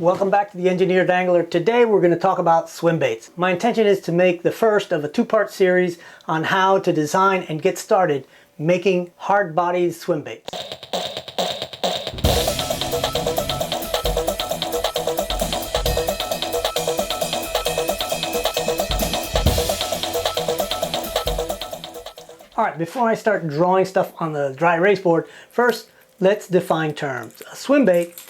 Welcome back to the Engineered Angler. Today we're going to talk about swim baits. My intention is to make the first of a two-part series on how to design and get started making hard-bodied swim baits. Alright, before I start drawing stuff on the dry erase board, first let's define terms. A swim bait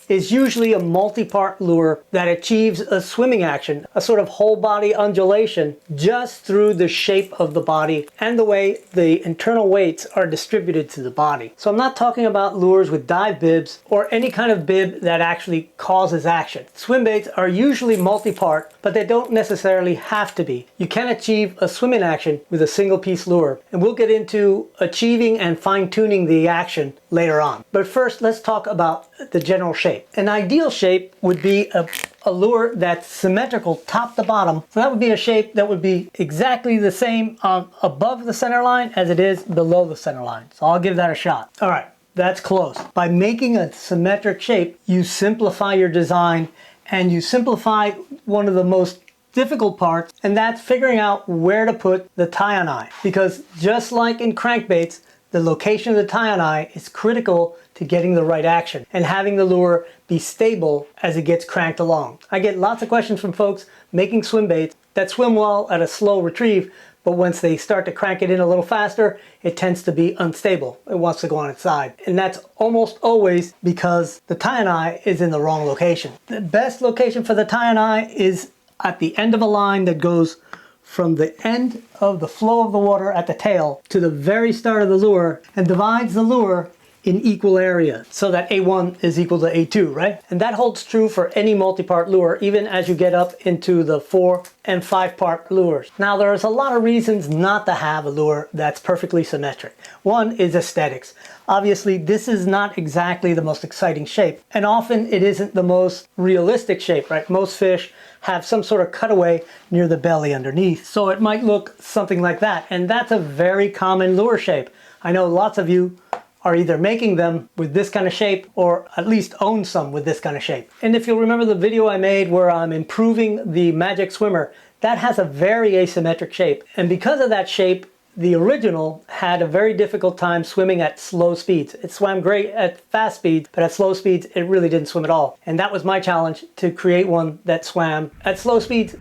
is usually a multi-part lure that achieves a swimming action, a sort of whole body undulation, just through the shape of the body and the way the internal weights are distributed to the body. So I'm not talking about lures with dive bibs or any kind of bib that actually causes action. Swim baits are usually multi-part, but they don't necessarily have to be. You can achieve a swimming action with a single piece lure, and we'll get into achieving and fine-tuning the action later on. But first, let's talk about the general shape. An ideal shape would be a lure that's symmetrical top to bottom. So that would be a shape that would be exactly the same above the center line as it is below the center line. So I'll give that a shot. All right, that's close. By making a symmetric shape, you simplify your design and you simplify one of the most difficult parts, and that's figuring out where to put the tie-on-eye. Because just like in crankbaits, the location of the tie-on-eye is critical to getting the right action and having the lure be stable as it gets cranked along. I get lots of questions from folks making swim baits that swim well at a slow retrieve, but once they start to crank it in a little faster, it tends to be unstable. It wants to go on its side. And that's almost always because the tie-on-eye is in the wrong location. The best location for the tie-on-eye is at the end of a line that goes from the end of the flow of the water at the tail to the very start of the lure and divides the lure in equal areas so that A1 is equal to A2, right? And that holds true for any multi-part lure, even as you get up into the 4 and 5-part lures. Now, there's a lot of reasons not to have a lure that's perfectly symmetric. One is aesthetics. Obviously, this is not exactly the most exciting shape, and often it isn't the most realistic shape, right? Most fish have some sort of cutaway near the belly underneath, so it might look something like that, and that's a very common lure shape. I know lots of you are either making them with this kind of shape or at least own some with this kind of shape. And if you'll remember the video I made where I'm improving the Magic Swimmer, that has a very asymmetric shape. And because of that shape, the original had a very difficult time swimming at slow speeds. It swam great at fast speeds, but at slow speeds, it really didn't swim at all. And that was my challenge, to create one that swam at slow speeds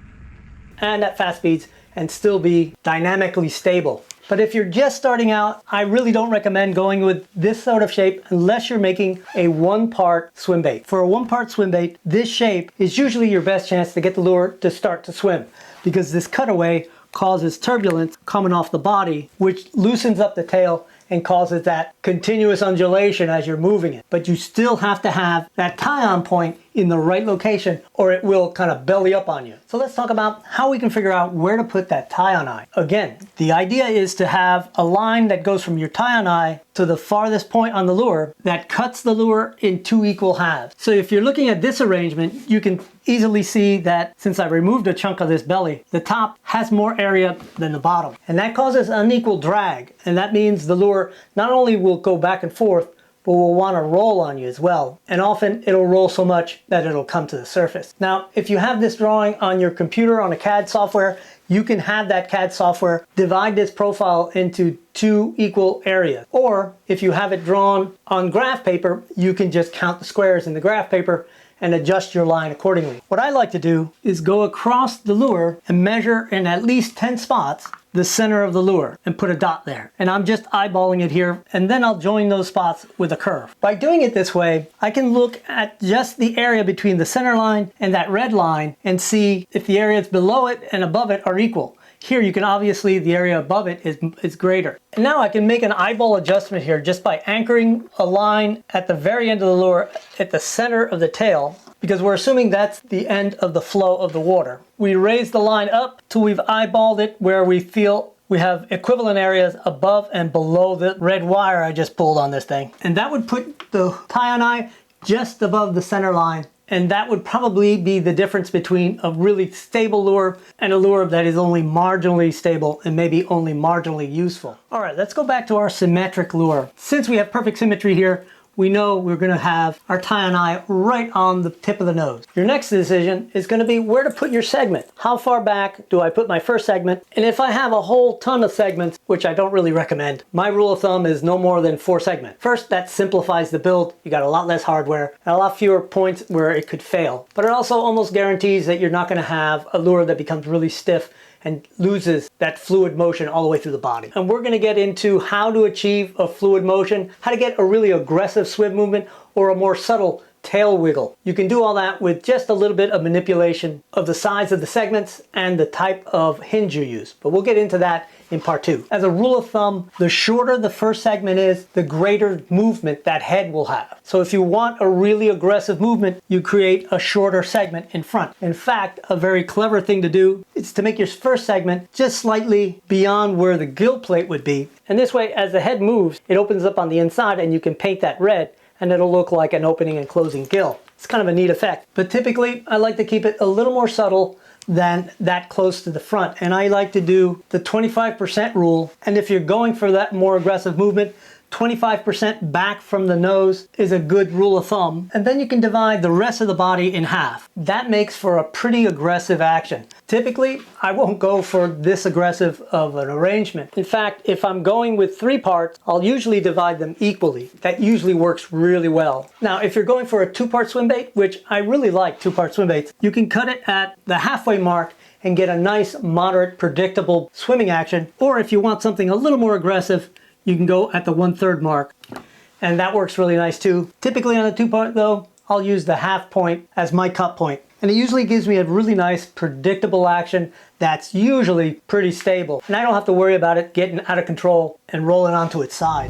and at fast speeds and still be dynamically stable. But if you're just starting out, I really don't recommend going with this sort of shape unless you're making a one-part swim bait. For a one-part swim bait, this shape is usually your best chance to get the lure to start to swim, because this cutaway causes turbulence coming off the body, which loosens up the tail and causes that continuous undulation as you're moving it. But you still have to have that tie-on point in the right location or it will kind of belly up on you. So let's talk about how we can figure out where to put that tie-on-eye. Again, the idea is to have a line that goes from your tie-on-eye to the farthest point on the lure that cuts the lure in two equal halves. So if you're looking at this arrangement, you can easily see that since I removed a chunk of this belly, the top has more area than the bottom. And that causes unequal drag. And that means the lure not only will go back and forth, but will want to roll on you as well. And often it'll roll so much that it'll come to the surface. Now, if you have this drawing on your computer on a CAD software, you can have that CAD software divide this profile into two equal areas. Or if you have it drawn on graph paper, you can just count the squares in the graph paper and adjust your line accordingly. What I like to do is go across the lure and measure in at least 10 spots the center of the lure and put a dot there. And I'm just eyeballing it here, and then I'll join those spots with a curve. By doing it this way, I can look at just the area between the center line and that red line and see if the areas below it and above it are equal. Here you can obviously, the area above it is greater. And now I can make an eyeball adjustment here just by anchoring a line at the very end of the lure at the center of the tail, because we're assuming that's the end of the flow of the water. We raise the line up till we've eyeballed it where we feel we have equivalent areas above and below the red wire I just pulled on this thing. And that would put the tie-on-eye just above the center line. And that would probably be the difference between a really stable lure and a lure that is only marginally stable and maybe only marginally useful. All right, let's go back to our symmetric lure. Since we have perfect symmetry here, we know we're going to have our tie and eye right on the tip of the nose. Your next decision is going to be where to put your segment. How far back do I put my first segment? And if I have a whole ton of segments, which I don't really recommend, my rule of thumb is no more than 4 segments. First, that simplifies the build. You got a lot less hardware and a lot fewer points where it could fail. But it also almost guarantees that you're not going to have a lure that becomes really stiff and loses that fluid motion all the way through the body. And we're going to get into how to achieve a fluid motion, how to get a really aggressive swim movement or a more subtle tail wiggle. You can do all that with just a little bit of manipulation of the size of the segments and the type of hinge you use. But we'll get into that in part 2. As a rule of thumb, the shorter the first segment is, the greater movement that head will have. So if you want a really aggressive movement, you create a shorter segment in front. In fact, a very clever thing to do is to make your first segment just slightly beyond where the gill plate would be. And this way, as the head moves, it opens up on the inside and you can paint that red and it'll look like an opening and closing gill. It's kind of a neat effect. But typically, I like to keep it a little more subtle than that close to the front. And I like to do the 25% rule. And if you're going for that more aggressive movement, 25% back from the nose is a good rule of thumb. And then you can divide the rest of the body in half. That makes for a pretty aggressive action. Typically, I won't go for this aggressive of an arrangement. In fact, if I'm going with 3 parts, I'll usually divide them equally. That usually works really well. Now, if you're going for a 2-part swim bait, which I really like 2-part swim baits, you can cut it at the halfway mark and get a nice, moderate, predictable swimming action. Or if you want something a little more aggressive, you can go at the 1/3 mark, and that works really nice too. Typically on a 2-part though, I'll use the half point as my cut point. And it usually gives me a really nice, predictable action that's usually pretty stable. And I don't have to worry about it getting out of control and rolling onto its side.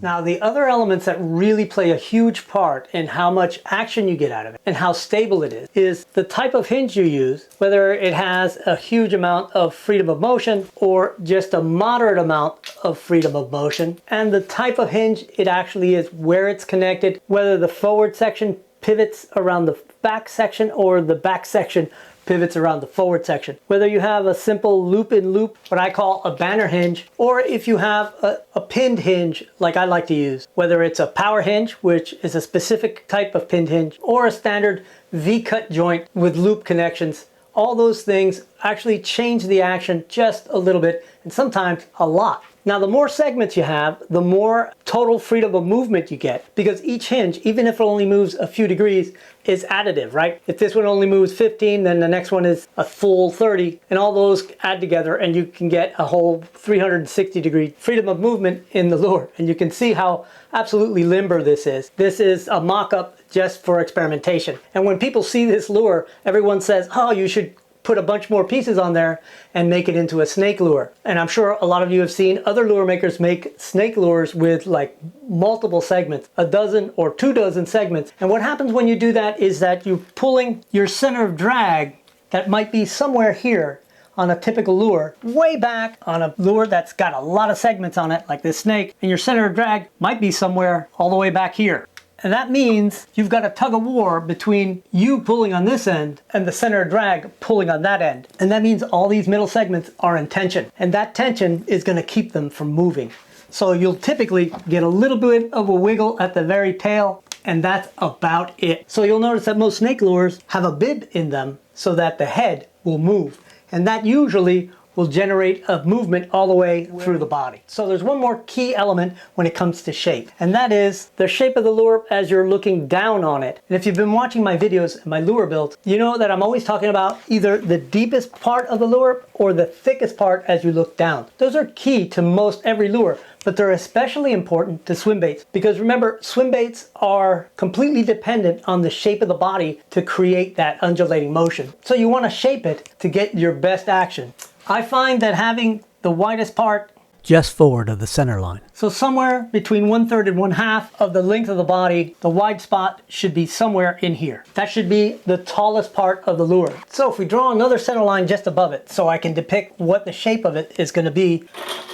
Now, the other elements that really play a huge part in how much action you get out of it and how stable it is the type of hinge you use, whether it has a huge amount of freedom of motion or just a moderate amount of freedom of motion, and the type of hinge it actually is, where it's connected, whether the forward section pivots around the back section or the back section pivots around the forward section. Whether you have a simple loop-in-loop, what I call a banner hinge, or if you have a pinned hinge like I like to use, whether it's a power hinge, which is a specific type of pinned hinge, or a standard V-cut joint with loop connections, all those things actually change the action just a little bit, and sometimes a lot. Now, the more segments you have, the more total freedom of movement you get, because each hinge, even if it only moves a few degrees, is additive, right? If this one only moves 15, then the next one is a full 30, and all those add together, and you can get a whole 360-degree freedom of movement in the lure. And you can see how absolutely limber this is. This is a mock-up just for experimentation. And when people see this lure, everyone says, oh, you should put a bunch more pieces on there and make it into a snake lure. And I'm sure a lot of you have seen other lure makers make snake lures with like multiple segments, a dozen or 2 dozen segments. And what happens when you do that is that you're pulling your center of drag that might be somewhere here on a typical lure, way back on a lure that's got a lot of segments on it, like this snake, and your center of drag might be somewhere all the way back here. And that means you've got a tug of war between you pulling on this end and the center of drag pulling on that end. And that means all these middle segments are in tension. And that tension is going to keep them from moving. So you'll typically get a little bit of a wiggle at the very tail, and that's about it. So you'll notice that most snake lures have a bib in them so that the head will move. And that usually will generate a movement all the way through the body. So there's one more key element when it comes to shape, and that is the shape of the lure as you're looking down on it. And if you've been watching my videos and my lure builds, you know that I'm always talking about either the deepest part of the lure or the thickest part as you look down. Those are key to most every lure, but they're especially important to swim baits, because remember, swim baits are completely dependent on the shape of the body to create that undulating motion. So you want to shape it to get your best action. I find that having the widest part just forward of the center line. So somewhere between 1/3 and 1/2 of the length of the body, the wide spot should be somewhere in here. That should be the tallest part of the lure. So if we draw another center line just above it, so I can depict what the shape of it is going to be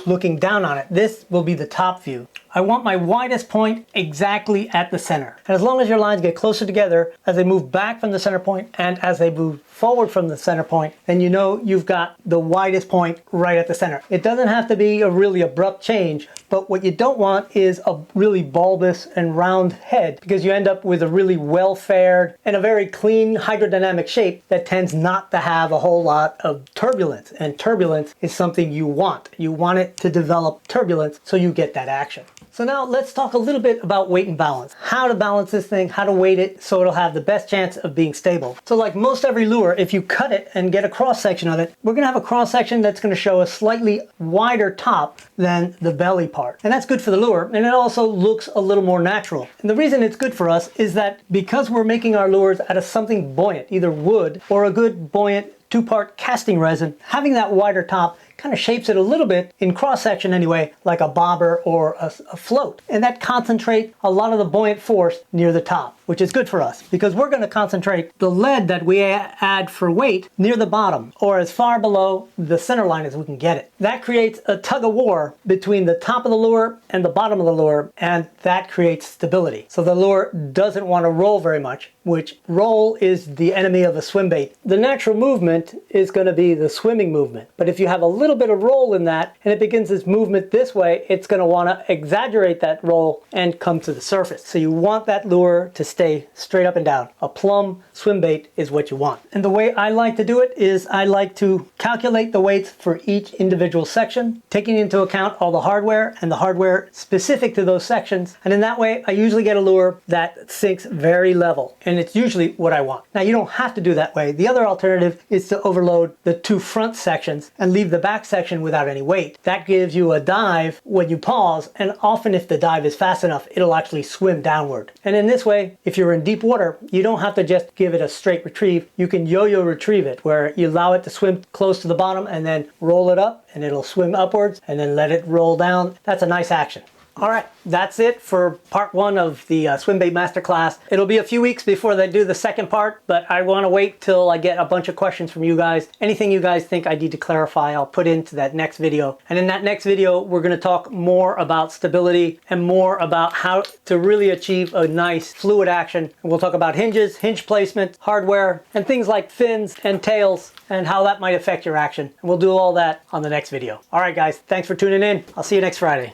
looking down on it, this will be the top view. I want my widest point exactly at the center. And as long as your lines get closer together as they move back from the center point and as they move forward from the center point, then you know you've got the widest point right at the center. It doesn't have to be a really abrupt change, but what you don't want is a really bulbous and round head, because you end up with a really well-fared and a very clean hydrodynamic shape that tends not to have a whole lot of turbulence. And turbulence is something you want. You want it to develop turbulence so you get that action. So now let's talk a little bit about weight and balance. How to balance this thing, how to weight it so it'll have the best chance of being stable. So like most every lure, if you cut it and get a cross section of it, we're gonna have a cross section that's gonna show a slightly wider top than the belly part. And that's good for the lure, and it also looks a little more natural. And the reason it's good for us is that because we're making our lures out of something buoyant, either wood or a good buoyant two-part casting resin, having that wider top kind of shapes it a little bit, in cross-section anyway, like a bobber or a float. And that concentrates a lot of the buoyant force near the top, which is good for us because we're going to concentrate the lead that we add for weight near the bottom or as far below the center line as we can get it. That creates a tug of war between the top of the lure and the bottom of the lure, and that creates stability. So the lure doesn't want to roll very much, which roll is the enemy of a swim bait. The natural movement is going to be the swimming movement, but if you have a little bit of roll in that and it begins its movement this way, it's going to want to exaggerate that roll and come to the surface. So you want that lure to stay straight up and down. A plumb swim bait is what you want. And the way I like to do it is I like to calculate the weights for each individual section, taking into account all the hardware and the hardware specific to those sections. And in that way, I usually get a lure that sinks very level. And it's usually what I want. Now you don't have to do that way. The other alternative is to overload the two front sections and leave the back section without any weight. That gives you a dive when you pause, and often if the dive is fast enough, it'll actually swim downward. And in this way, if you're in deep water, you don't have to just give it a straight retrieve. You can yo-yo retrieve it, where you allow it to swim close to the bottom and then roll it up and it'll swim upwards and then let it roll down. That's a nice action. All right, that's it for part one of the Swimbait Master Class. It'll be a few weeks before they do the second part, but I want to wait till I get a bunch of questions from you guys. Anything you guys think I need to clarify, I'll put into that next video. And in that next video, we're going to talk more about stability and more about how to really achieve a nice fluid action. And we'll talk about hinges, hinge placement, hardware, and things like fins and tails and how that might affect your action. And we'll do all that on the next video. All right, guys, thanks for tuning in. I'll see you next Friday.